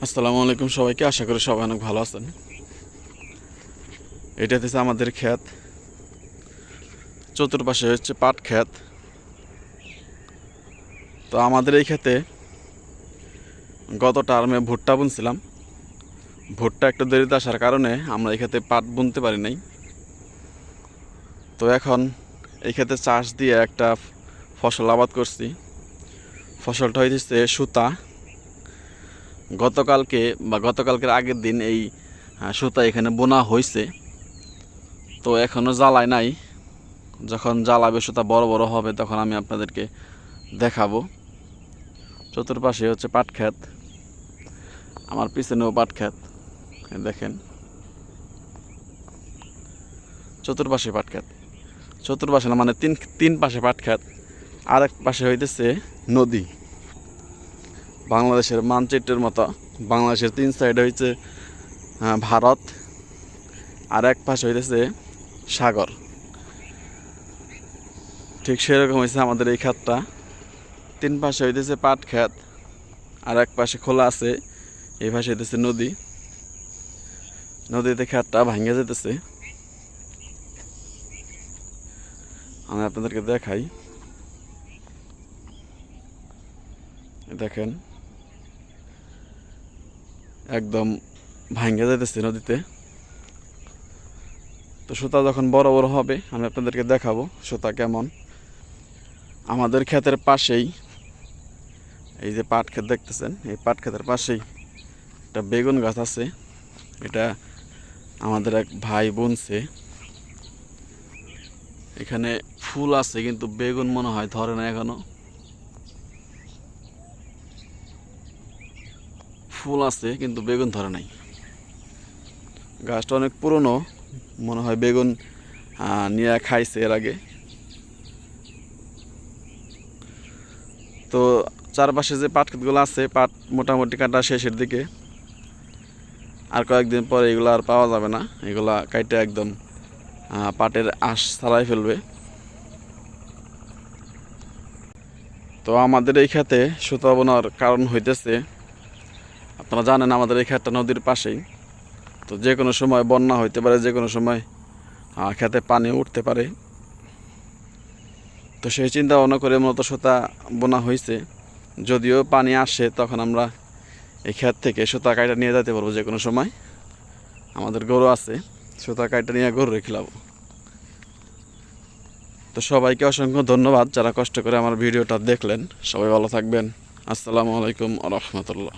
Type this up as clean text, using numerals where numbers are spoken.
আসসালামু আলাইকুম সবাইকে, আশা করি সবাই অনেক ভালো আছেন। এটা হচ্ছে আমাদের ক্ষেত, চতুর্পাশে হচ্ছে পাট ক্ষেত। তো আমাদের এই ক্ষেতে গত টার্মে ভুট্টা বুনছিলাম। ভুট্টা একটু দেরিতে আসার কারণে আমরা এই ক্ষেতে পাট বুনতে পারি নাই। তো এখন এই ক্ষেতে চাষ দিয়ে একটা ফসল আবাদ করছি। ফসলটা হইতেছে সুতা। গতকালকের আগের দিন এই সুতা এখানে বোনা হয়েছে। তো এখনও জ্বালায় নাই। যখন জ্বালাবে সুতা বড় বড় হবে তখন আমি আপনাদেরকে দেখাবো। চতুর্পাশে হচ্ছে পাট ক্ষেত, আমার পিছনেও পাট ক্ষেত। দেখেন, চতুর্পাশে পাট ক্ষেত, চতুর্পাশে না মানে তিন পাশে পাট ক্ষেত। আর এক পাশে হইতেছে নদী। বাংলাদেশের মানচিত্রের মতো বাংলাদেশের তিন সাইডে হইছে ভারত, আর এক পাশে হইতেছে সাগর। ঠিক সেরকম হয়েছে আমাদের এই ক্ষেতটা। তিন পাশে হইতেছে পাট ক্ষেত, আর এক পাশে খোলা আছে, এই পাশে হইতেছে নদী। নদীতে ক্ষেতটা ভাঙে যেতেছে। আমি আপনাদেরকে দেখাই, দেখেন একদম ভাঙে যেতেছে নদীতে। তো সুতা যখন বড় বড় হবে আমি আপনাদেরকে দেখাবো সুতা কেমন। আমাদের ক্ষেতের পাশেই এই যে পাট ক্ষেত দেখতেছেন, এই পাট ক্ষেতের পাশেই একটা বেগুন গাছ আছে। এটা আমাদের এক ভাই বুনছে। এখানে ফুল আছে কিন্তু বেগুন মনে হয় ধরে না এখনো। ফুল আছে কিন্তু বেগুন ধরে নাই। গাছটা অনেক পুরনো, মনে হয় বেগুন নিয়ে খাইছে এর আগে। তো চারপাশে যে পাট ক্ষেতগুলো আছে, পাট মোটামুটি কাটা শেষের দিকে। আর কয়েকদিন পরে এগুলো আর পাওয়া যাবে না, এগুলা কাইটে একদম পাটের আঁশ ছাড়াই ফেলবে। তো আমাদের এই ক্ষেতে সুতা বোনার কারণ হইতেছে, আপনারা জানেন আমাদের এই ক্ষেতটা নদীর পাশেই। তো যে কোনো সময় বন্যা হইতে পারে, যে কোনো সময় ক্ষেতে পানি উঠতে পারে। তো সেই চিন্তা ভাবনা করে মূলত সুতা বোনা হয়েছে। যদিও পানি আসে তখন আমরা এই ক্ষেত থেকে সুতা কাইটা নিয়ে যেতে পারবো যে কোনো সময়। আমাদের গরু আছে, সুতা কাইটা নিয়ে গরু রেখে। তো সবাইকে অসংখ্য ধন্যবাদ যারা কষ্ট করে আমার ভিডিওটা দেখলেন। সবাই ভালো থাকবেন। আসসালামু আলাইকুম ওয়া রাহমাতুল্লাহ।